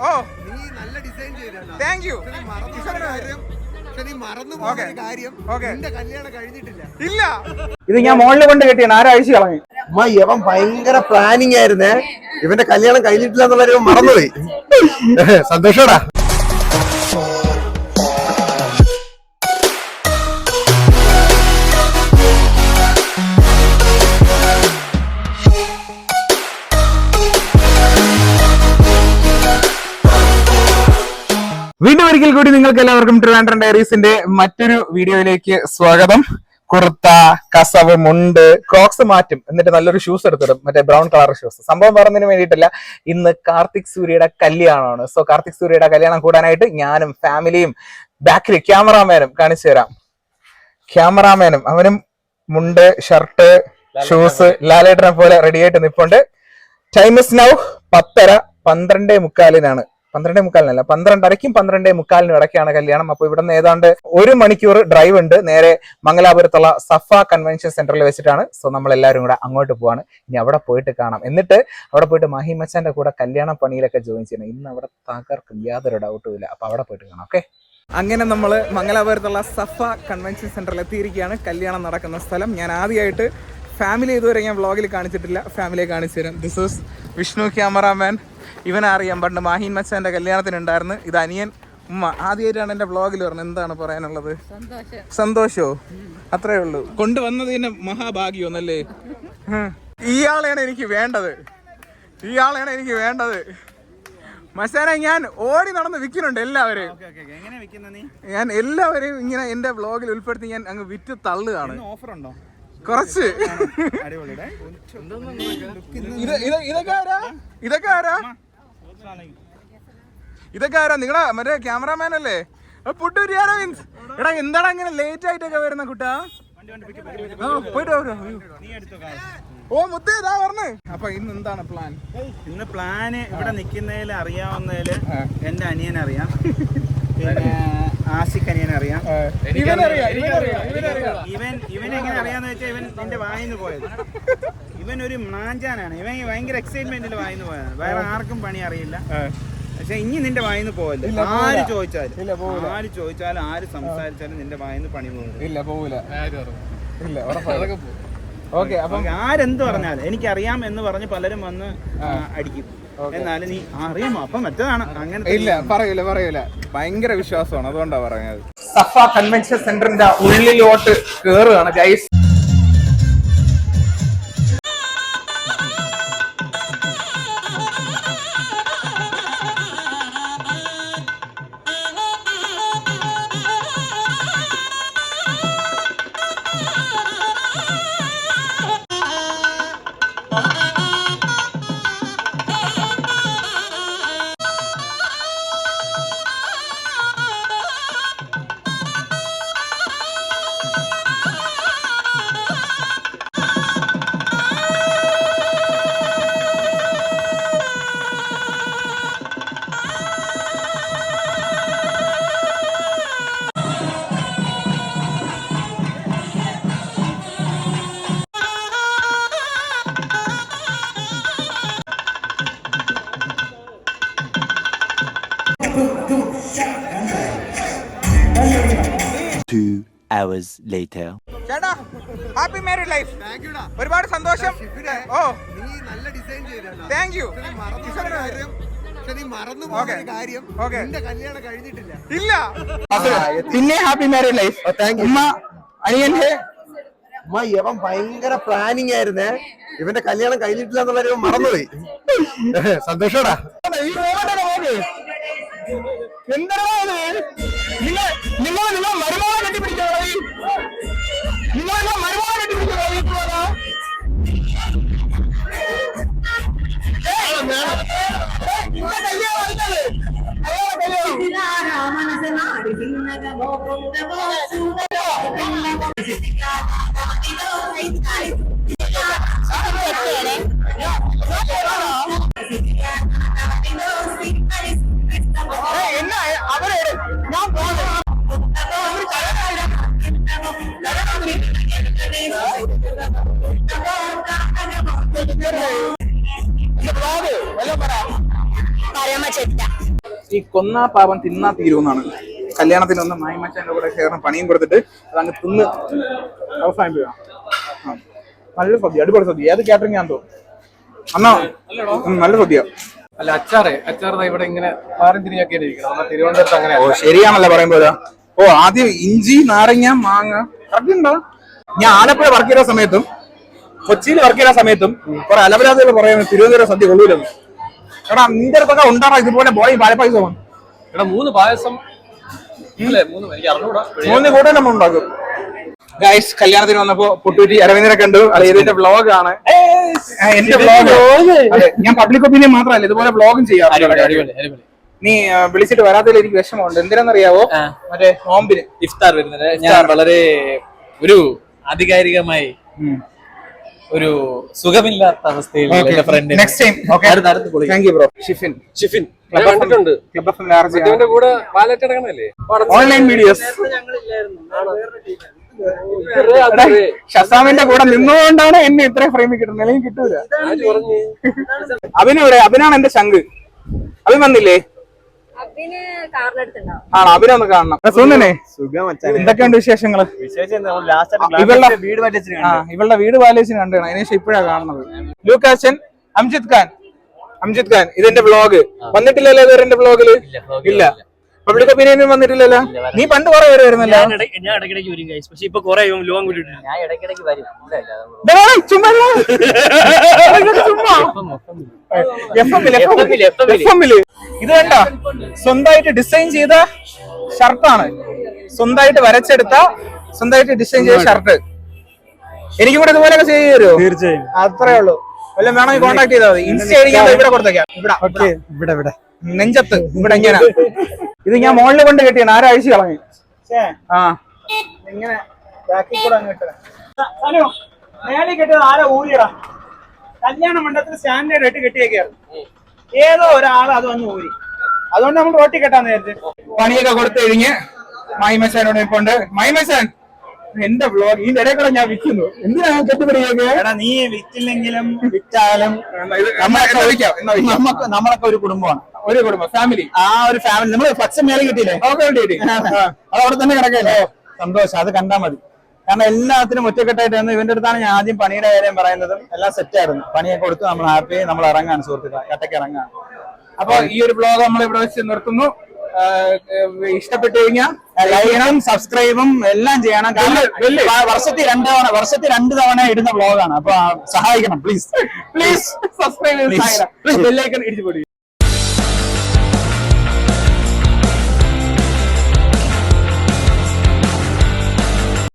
Oh thank you. ഇല്ല, ഇത് ഞാൻ മോളിൽ കൊണ്ട് കെട്ടിയാണ്, ആരാഴ്ച കളഞ്ഞു. ഇവൻ ഭയങ്കര പ്ലാനിങ് ആയിരുന്നേ, ഇവന്റെ കല്യാണം കഴിഞ്ഞിട്ടില്ല എന്നുള്ളവർ മറന്നുപോയി. സന്തോഷോടാ. വീണ്ടും ഒരിക്കൽ കൂടി നിങ്ങൾക്ക് എല്ലാവർക്കും ട്രിവാൻഡ്രം ഡയറീസിന്റെ മറ്റൊരു വീഡിയോയിലേക്ക് സ്വാഗതം. കുർത്ത, കസവ്, മുണ്ട്, ക്രോക്സ് മാറ്റും, എന്നിട്ട് നല്ലൊരു ഷൂസ് എടുത്തിടും, മറ്റേ ബ്രൗൺ കളർ ഷൂസ്. സംഭവം പറഞ്ഞതിന് വേണ്ടിയിട്ടില്ല, ഇന്ന് കാർത്തിക് സൂര്യയുടെ കല്യാണമാണ്. സോ കാർത്തിക് സൂര്യയുടെ കല്യാണം കൂടാനായിട്ട് ഞാനും ഫാമിലിയും ബാക്കിൽ ക്യാമറാമാനും കാണിച്ചു തരാം. ക്യാമറാമാനും അവനും മുണ്ട്, ഷർട്ട്, ഷൂസ് ലാലേട്ടനെ പോലെ റെഡി ആയിട്ട് നിൽപ്പുണ്ട്. ടൈം ഇസ് നൗ 10:30, 12:45 12:45 12:30ക്കും 12:45 ഇടയ്ക്കാണ് കല്യാണം. അപ്പൊ ഇവിടുന്ന് ഏതാണ്ട് 1 മണിക്കൂർ ഡ്രൈവ് ഉണ്ട്. നേരെ മംഗലാപുരത്തുള്ള സഫ കൺവെൻഷൻ സെന്ററിൽ വെച്ചിട്ടാണ്. സോ നമ്മൾ എല്ലാവരും കൂടെ അങ്ങോട്ട് പോവാണ്. ഇനി അവിടെ പോയിട്ട് കാണാം. എന്നിട്ട് അവിടെ പോയിട്ട് മാഹി മച്ചാന്റെ കൂടെ കല്യാണ പണിയിലൊക്കെ ജോയിൻ ചെയ്യണം. ഇന്ന് അവിടെ തകർക്കും, യാതൊരു ഡൗട്ടും ഇല്ല. അപ്പൊ അവിടെ പോയിട്ട് കാണാം. ഓക്കെ, അങ്ങനെ നമ്മൾ മംഗലാപുരത്തുള്ള സഫ കൺവെൻഷൻ സെന്ററിൽ എത്തിയിരിക്കുകയാണ്. കല്യാണം നടക്കുന്ന സ്ഥലം. ഞാൻ ആദ്യമായിട്ട് ഫാമിലി ഇതുവരെ ഞാൻ വ്ളോഗിൽ കാണിച്ചിട്ടില്ല, ഫാമിലിയെ കാണിച്ചു തരാം. This is Vishnu cameraman. ഇവനെ അറിയാം, പണ്ട് മാഹീൻ മച്ചാന്റെ കല്യാണത്തിനുണ്ടായിരുന്നു. ഇത് അനിയൻ, ഉമ്മ. ആദ്യമായിട്ടാണ് എന്റെ വ്ളോഗിൽ പറഞ്ഞത്. എന്താണ് പറയാനുള്ളത്? സന്തോഷോ? അത്രേ ഉള്ളൂ. കൊണ്ടുവന്നത് തന്നെ മഹാഭാഗ്യമൊന്നല്ലേ. ഇയാളെയാണ് എനിക്ക് വേണ്ടത്. മച്ചാനെ ഞാൻ ഓടി നടന്ന് വിൽക്കുന്നുണ്ട് എല്ലാവരെയും. ഞാൻ എല്ലാവരെയും ഇങ്ങനെ എന്റെ വ്ളോഗിൽ ഉൾപ്പെടുത്തി ഞാൻ അങ്ങ് വിറ്റ് തള്ളുകയാണ്. ഓഫർ ഉണ്ടോ? കുറച്ച്. ഇതൊക്കെ ആരാ? നിങ്ങളെ മറ്റേ ക്യാമറാമാൻ അല്ലേ? പുട്ടൂരിയാരാ മീൻസ്? എടാ എന്താണ് അങ്ങനെ ലേറ്റ് ആയിട്ടൊക്കെ വരുന്ന കുട്ടാ? ഓ മുത്തേ ഇതാ പറഞ്ഞേ. അപ്പൊ ഇന്ന് എന്താണ് പ്ലാൻ? ഇന്ന് പ്ലാന് ഇവിടെ നിക്കുന്നതിൽ അറിയാവുന്നതില് എന്റെ അനിയനെ അറിയാം, പിന്നെ ആസിഖ് അനിയനെ അറിയാം. ഇവൻ എങ്ങനെ അറിയാന്ന് വെച്ചാൽ ഇവൻ എന്റെ വായിന്ന് പോയത്. ഇവൻ ഒരു മ്ലാഞ്ചാനാണ്. ഇവൻ ഭയങ്കര എക്സൈറ്റ്മെന്റിൽ വായിന്ന് പോയതാണ്. വേറെ ആർക്കും പണി അറിയില്ല. പക്ഷെ ഇനി നിന്റെ വായിന്ന് പോവല്ലേ. ആര് ചോദിച്ചാലും ആര് സംസാരിച്ചാലും നിന്റെ വായിന്ന് പണി പോകില്ല. ഓക്കെ, അപ്പൊ ആരെന്ത് പറഞ്ഞാലും എനിക്കറിയാം എന്ന് പറഞ്ഞ് പലരും വന്ന് അടിക്കും. എന്നാലും നീ അറിയാമോ? അപ്പൊ മറ്റേതാണ്. അങ്ങനെ ഇല്ല, പറയൂല. ഭയങ്കര വിശ്വാസമാണ്, അതുകൊണ്ടാണ് പറഞ്ഞത്. സഫ കൺവെൻഷൻ സെന്ററിന്റെ ഉള്ളിലോട്ട് കേറുകയാണ് ഗൈസ്. hours later. ചേട്ടാ, ഹാപ്പി മാരീഡ് ലൈഫ്. ഒരുപാട് സന്തോഷം. ഓ താങ്ക് യു. ഇല്ല, പിന്നെ ഹാപ്പി മാരീഡ് ലൈഫ്. ഉമ്മ അനിയന്റെ ഇവൻ ഭയങ്കര പ്ലാനിങ് ആയിരുന്നേ, ഇവന്റെ കല്യാണം കഴിഞ്ഞിട്ടില്ല എന്നുള്ളവർ മറന്നുപോയി. സന്തോഷോടാ. എന്താണ് നിങ്ങൾ മരുമോളെ കെട്ടിപ്പിടിച്ചോ? നിങ്ങളെല്ലാം മരുമോളെ കെട്ടിപ്പിടിച്ചോ? എന്നാ അവരെ ഞാൻ ഈ കൊന്നാ പാപം തിന്നാ തീരുമെന്നാണ്. കല്യാണത്തിന് ഒന്ന് മായിമച്ചാന്റെ കൂടെ ചേർന്ന് പണിയും കൊടുത്തിട്ട് അതങ്ങ് തിന്ന് അവസാനിപ്പിക്കണം. നല്ല സദ്യ, അടിപൊളി സദ്യ. ഏത് കാറ്ററിംഗ് ആണെന്ന് തോന്നുന്നു അന്നോ. നല്ല സദ്യ. അല്ല അച്ചാറ് ഇവിടെ ഇങ്ങനെ പാരം തിരിഞ്ഞൊക്കെ ഇരിക്കണം. നമ്മുടെ തിരുവനന്തപുരത്ത് അങ്ങനെ. ഓ ശരിയാണല്ലോ പറയുമ്പോ. ഓ ആദ്യം ഇഞ്ചി, നാരങ്ങ, മാങ്ങ. കറക്റ്റ് ഉണ്ടോ? ഞാൻ ആലപ്പുഴ വർക്ക് ചെയ്ത സമയത്തും കൊച്ചിയിൽ വർക്ക് ചെയ്ത സമയത്തും കുറെ അലപരാധികൾ പറയുന്നത് തിരുവനന്തപുരം സദ്യ കൊള്ളൂലെന്ന്. എടാ നിന്റെ അടുത്തൊക്കെ ഉണ്ടാകാം ഇതുപോലെ പോയി പാലപ്പായസം. എടാ 3 പായസം 3 എനിക്ക് അറിഞ്ഞൂടാ. 3 കൂട്ടം നമ്മൾ ഉണ്ടാക്കും. ഗൈസ് കല്യാണത്തിന് വന്നപ്പോ പൊട്ടൂറ്റി അരവിന്ദനെ കണ്ടു. ഇതിന്റെ വ്ളോഗ് ആണ് എന്റെ വ്ളോഗ്. അതെ, ഞാൻ പബ്ലിക് ഒപ്പീനിയൻ മാത്രമല്ല ഇതുപോലെ വ്ളോഗും ചെയ്യാറുണ്ട്. നീ വിളിച്ചിട്ട് വരാത്തതിൽ എനിക്ക് വിഷമമുണ്ട്. എന്തിനാന്നറിയാവോ? മറ്റേ നോമ്പിന് ഇഫ്താർ വരുന്നത് ഞാൻ വളരെ ഒരു ആധികാരികമായി ഒരു സുഖമില്ലാത്ത അവസ്ഥയിൽ next time thank you bro. Shifin കണ്ടിട്ടുണ്ട്. ക്ലബ് ഓഫ് ലാർജ് കൂടെ വാലറ്റ് അടക്കണല്ലേ ഓൺലൈൻ വീഡിയോസ്. ഷസാമിന്റെ കൂടെ നിന്നുകൊണ്ടാണ് എന്നെ ഇത്രയും ഫ്രെയിമിൽ കിട്ടുന്നത്, അല്ലെങ്കിൽ കിട്ടൂല. അഭിനാണ് എന്റെ ശങ്ക്. അഭിൻ വന്നില്ലേ? ആണോ? അഭിനെ ഒന്ന് കാണണം. സുന്ദനെ എന്തൊക്കെയുണ്ട് വിശേഷങ്ങള്? ഇവളുടെ വീട് പാലേച്ചിന് കണ്ടാണ്. അതിനുശേഷം ഇപ്പോഴാ കാണുന്നത്. ലൂക്കാച്ചൻ, അംജിത് ഖാൻ ഇതെന്റെ വ്ളോഗ്. വന്നിട്ടില്ലല്ലോ ഇതുവരെ എന്റെ വ്ളോഗില്? ഇല്ല. പബ്ലിക് ഒപ്പീനിയനും വന്നിട്ടില്ലല്ലോ. നീ പണ്ട് കുറെ പേര് വരുന്നല്ലോ. ഇത് കണ്ട സ്വന്തമായിട്ട് ഡിസൈൻ ചെയ്ത ഷർട്ടാണ്. സ്വന്തമായിട്ട് വരച്ചെടുത്ത, സ്വന്തമായിട്ട് ഡിസൈൻ ചെയ്ത ഷർട്ട്. എനിക്കും കൂടെ ഇതുപോലെയൊക്കെ ചെയ്തു തരുമോ? തീർച്ചയായും. അത്രേ ഉള്ളൂ. വല്ല വേണമെങ്കിൽ കോൺടാക്ട് ചെയ്താൽ മതി. ഇൻസ്റ്റ ഇവിടെ കൊടുത്തേക്കാം. ഇവിടെ നെഞ്ചത്ത് ഇവിടെ ഇങ്ങനെ. ഇത് ഞാൻ മുകളിൽ കൊണ്ട് കെട്ടിയാണ്. ആരാഴ്ച കളഞ്ഞു. ആ ഇങ്ങനെ ബാക്കി കൂടെ അങ്ങ് മേളിൽ കെട്ടിയത് ആരാ ഊരിയടാ? കല്യാണ മണ്ഡലത്തിൽ സ്റ്റാൻഡേർഡ് ആയിട്ട് കെട്ടിയേക്കായിരുന്നു. ഏതോ ഒരാൾ അത് വന്ന് ഊരി. അതുകൊണ്ട് നമ്മൾ റോട്ടി കെട്ടാന്ന് വിചാരിച്ചു. പണിയൊക്കെ കൊടുത്തു കഴിഞ്ഞ് മായിമച്ചാനോട് ഇപ്പോണ്ട്. മായിമച്ചാൻ എന്റെ വ്ളോഗ് ഈ ഇടയിൽ കൂടെ ഞാൻ വിൽക്കുന്നു. എന്തിനാണ് കെട്ടിപ്പിടിക്കുക? നീ വിറ്റില്ലെങ്കിലും വിറ്റാലും നമ്മളൊക്കെ ഒരു കുടുംബമാണ്. ഒരു കുടുംബം, ഫാമിലി. ആ ഒരു ഫാമിലി. നമ്മള് പച്ച മേലെ കിട്ടിയില്ലേ? അത് അവിടെ തന്നെ കിടക്കല്ലേ. സന്തോഷം. അത് കണ്ടാൽ മതി. കാരണം എല്ലാത്തിനും ഒറ്റക്കെട്ടായിട്ടായിരുന്നു. ഇവന്റെ അടുത്താണ് ഞാൻ ആദ്യം പണിയുടെ കാര്യം പറയുന്നതും. എല്ലാം സെറ്റായിരുന്നു. പണിയൊക്കെ കൊടുത്ത് നമ്മൾ ഹാപ്പി. നമ്മൾ ഇറങ്ങാണ് സുഹൃത്തുക്കളെ, ഒറ്റയ്ക്ക് ഇറങ്ങാണ്. അപ്പൊ ഈ ഒരു വ്ളോഗ് നമ്മൾ ഇവിടെ വെച്ച് നിർത്തുന്നു. ഇഷ്ടപ്പെട്ടു കഴിഞ്ഞാൽ ലൈക്ക് ചെയ്യണം, സബ്സ്ക്രൈബും എല്ലാം ചെയ്യണം. കാരണം വർഷത്തിൽ 2 തവണ ഇടുന്ന വ്ളോഗാണ്. അപ്പൊ സഹായിക്കണം പ്ലീസ്. സബ്സ്ക്രൈബ് ചെയ്ത് ബെല്ലൈക്കൺ ഇടിച്ചു പൊടി.